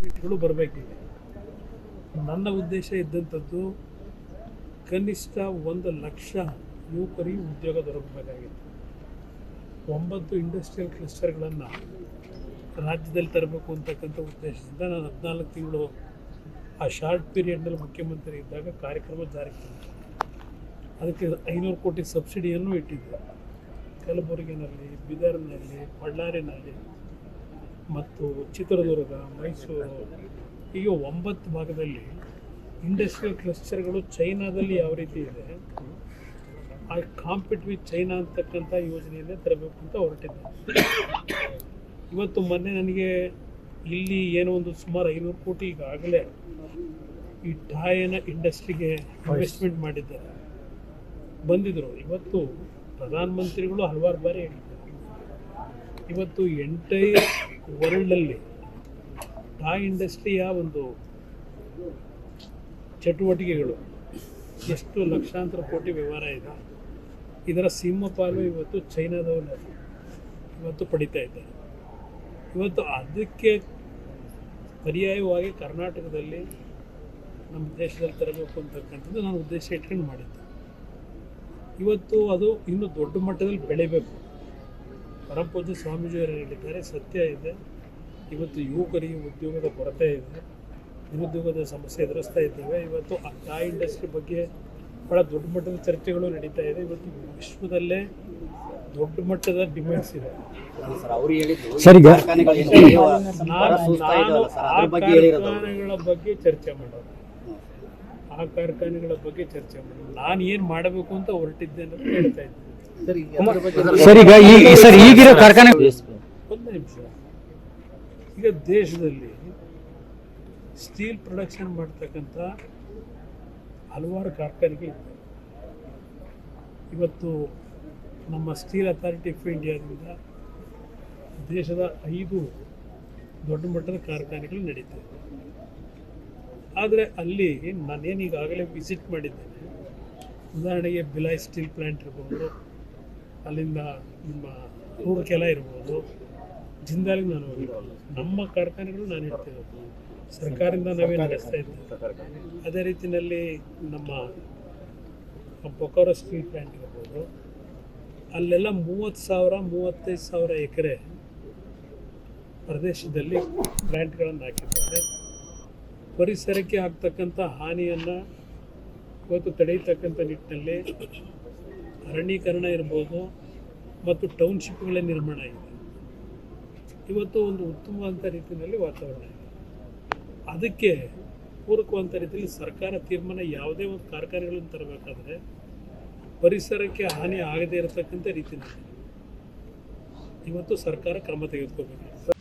ಸೀಟ್ಗಳು ಬರಬೇಕಿದೆ. ನನ್ನ ಉದ್ದೇಶ ಇದ್ದಂಥದ್ದು ಕನಿಷ್ಠ 1,00,000 ಯುವಕರಿಗೆ ಉದ್ಯೋಗ ದೊರಕಬೇಕಾಗಿತ್ತು. 9 ಇಂಡಸ್ಟ್ರಿಯಲ್ ಕ್ಲಸ್ಟರ್ಗಳನ್ನು ರಾಜ್ಯದಲ್ಲಿ ತರಬೇಕು ಅಂತಕ್ಕಂಥ ಉದ್ದೇಶದಿಂದ ನಾನು 14 ತಿಂಗಳು ಆ ಶಾರ್ಟ್ ಪೀರಿಯಡ್ನಲ್ಲಿ ಮುಖ್ಯಮಂತ್ರಿ ಇದ್ದಾಗ ಕಾರ್ಯಕ್ರಮ ಜಾರಿಗೆ ತಂದೆ. ಅದಕ್ಕೆ 500 ಕೋಟಿ ಸಬ್ಸಿಡಿಯನ್ನು ಇಟ್ಟಿದ್ದೆ. ಕಲಬುರಗಿನಲ್ಲಿ, ಬೀದರ್ನಲ್ಲಿ, ಬಳ್ಳಾರಿನಲ್ಲಿ ಮತ್ತು ಚಿತ್ರದುರ್ಗ, ಮೈಸೂರು, ಈಗ 9 ಭಾಗದಲ್ಲಿ ಇಂಡಸ್ಟ್ರಿಯಲ್ ಕ್ಲಸ್ಟರ್ಗಳು ಚೈನಾದಲ್ಲಿ ಯಾವ ರೀತಿ ಇದೆ ಆ ಕಾಂಪಿಟ್ ವಿತ್ ಚೈನಾ ಅಂತಕ್ಕಂಥ ಯೋಜನೆಯನ್ನೇ ತರಬೇಕು ಅಂತ ಹೊರಟಿದ್ದೆ. ಇವತ್ತು ಮೊನ್ನೆ ನನಗೆ ಇಲ್ಲಿ ಏನೋ ಒಂದು ಸುಮಾರು 500 ಕೋಟಿ ಈಗಾಗಲೇ ಈ ಟಾಯ್ನ ಇಂಡಸ್ಟ್ರಿಗೆ ಇನ್ವೆಸ್ಟ್ಮೆಂಟ್ ಮಾಡಿದ್ದಾರೆ, ಬಂದಿದ್ದರು. ಇವತ್ತು ಪ್ರಧಾನಮಂತ್ರಿಗಳು ಹಲವಾರು ಬಾರಿ ಹೇಳಿದ್ದಾರೆ, ಇವತ್ತು ಎಂಟೈರ್ ವರ್ಲ್ಡಲ್ಲಿ ಟಾಯ್ ಇಂಡಸ್ಟ್ರಿಯ ಒಂದು ಚಟುವಟಿಕೆಗಳು ಎಷ್ಟು ಲಕ್ಷಾಂತರ ಕೋಟಿ ವ್ಯವಹಾರ ಇದೆ, ಇದರ ಸಿಂಹಪಾಲು ಇವತ್ತು ಚೈನಾದವರು ಇವತ್ತು ಪಡಿತಾ ಇದ್ದಾರೆ. ಇವತ್ತು ಅದಕ್ಕೆ ಪರ್ಯಾಯವಾಗಿ ಕರ್ನಾಟಕದಲ್ಲಿ ನಮ್ಮ ದೇಶದಲ್ಲಿ ತರಬೇಕು ಅಂತಕ್ಕಂಥದ್ದು ನಾನು ಉದ್ದೇಶ ಇಟ್ಕೊಂಡು ಮಾಡಿದ್ದೆ. ಇವತ್ತು ಅದು ಇನ್ನೂ ದೊಡ್ಡ ಮಟ್ಟದಲ್ಲಿ ಬೆಳಿಬೇಕು. ಪರಮಪೂಜ್ಯ ಸ್ವಾಮೀಜಿಯವರು ಹೇಳಿದ್ದಾರೆ, ಸತ್ಯ ಇದೆ. ಇವತ್ತು ಯುವಕರಿಗೆ ಉದ್ಯೋಗದ ಕೊರತೆ ಇದೆ, ನಿರುದ್ಯೋಗದ ಸಮಸ್ಯೆ ಎದುರಿಸ್ತಾ ಇದ್ದೇವೆ. ಇವತ್ತು ಆ ಟಾಯ್ ಇಂಡಸ್ಟ್ರಿ ಬಗ್ಗೆ ಭಾಳ ದೊಡ್ಡ ಮಟ್ಟದ ಚರ್ಚೆಗಳು ನಡೀತಾ ಇದೆ. ಇವತ್ತು ವಿಶ್ವದಲ್ಲೇ ದೊಡ್ಡ ಮಟ್ಟದ ಡಿಮ್ಯಾಂಡ್ಸ್ ಇದೆ. ಸರ್, ಈಗ ನಾನು ಆ ಕಾರ್ಖಾನೆಗಳ ಬಗ್ಗೆ ಚರ್ಚೆ ಮಾಡೋದು, ಆ ಕಾರ್ಖಾನೆಗಳ ಬಗ್ಗೆ ಚರ್ಚೆ ಮಾಡೋದು, ನಾನು ಏನು ಮಾಡಬೇಕು ಅಂತ ಹೊರಟಿದ್ದೆ ಅನ್ನೋದು ಹೇಳ್ತಾ ಇದ್ದೀನಿ. ಸರ್, ಈಗ ಈಗಿರೋ ಕಾರ್ಖಾನೆ ಒಂದು ನಿಮಿಷ. ಈಗ ದೇಶದಲ್ಲಿ ಸ್ಟೀಲ್ ಪ್ರೊಡಕ್ಷನ್ ಮಾಡ್ತಕ್ಕಂಥ ಹಲವಾರು ಕಾರ್ಖಾನೆಗಳಿವೆ. ಇವತ್ತು ನಮ್ಮ ಸ್ಟೀಲ್ ಅಥಾರಿಟಿ ಆಫ್ ಇಂಡಿಯಾದಿಂದ ದೇಶದ 5 ದೊಡ್ಡ ಮಟ್ಟದ ಕಾರ್ಖಾನೆಗಳು ನಡೀತವೆ. ಆದರೆ ಅಲ್ಲಿ ನಾನೇನು ಈಗಾಗಲೇ ವಿಸಿಟ್ ಮಾಡಿದ್ದೇನೆ. ಉದಾಹರಣೆಗೆ ಬಿಲಾಯ್ ಸ್ಟೀಲ್ ಪ್ಲ್ಯಾಂಟ್ ಇರ್ಬೋದು, ಅಲ್ಲಿಂದ ನಿಮ್ಮ ರೂರ್ಕೆಲಾ ಇರ್ಬೋದು, ಜಿಂದಾಲ್ಗೆ ನಾನು ಹೋಗಿರೋದು. ನಮ್ಮ ಕಾರ್ಖಾನೆಗಳು ನಾನು ಇರ್ತಿರೋದು ಸರ್ಕಾರದಿಂದ ನಾವೇ ನಡೆಸ್ತಾ ಇದ್ದೀವಿ. ಅದೇ ರೀತಿಯಲ್ಲಿ ನಮ್ಮ ಬೊಕಾರೋ ಸ್ಟೀಲ್ ಪ್ಲ್ಯಾಂಟ್ ಇರ್ಬೋದು, ಅಲ್ಲೆಲ್ಲ 30,000-35,000 ಎಕರೆ ಪ್ರದೇಶದಲ್ಲಿ ಪ್ಲ್ಯಾಂಟ್ಗಳನ್ನು ಹಾಕಿದ್ದಾರೆ. ಪರಿಸರಕ್ಕೆ ಆಗ್ತಕ್ಕಂಥ ಹಾನಿಯನ್ನು ಇವತ್ತು ತಡೆಯತಕ್ಕಂಥ ನಿಟ್ಟಿನಲ್ಲಿ ಅರಣ್ಯೀಕರಣ ಇರ್ಬೋದು ಮತ್ತು ಟೌನ್ಶಿಪ್ಗಳ ನಿರ್ಮಾಣ ಇದೆ. ಇವತ್ತು ಒಂದು ಉತ್ತಮವಾದ ರೀತಿಯಲ್ಲಿ ವಾತಾವರಣ ಇದೆ. ಅದಕ್ಕೆ ಪೂರಕವಾದ ರೀತಿಯಲ್ಲಿ ಸರ್ಕಾರ ತೀರ್ಮಾನ ಯಾವುದೇ ಒಂದು ಕಾರ್ಖಾನೆಗಳನ್ನು ತರಬೇಕಾದ್ರೆ ಪರಿಸರಕ್ಕೆ ಹಾನಿ ಆಗದೇ ಇರತಕ್ಕಂಥ ರೀತಿಯಲ್ಲಿ ಇವತ್ತು ಸರ್ಕಾರ ಕ್ರಮ ತೆಗೆದುಕೋಬೇಕು.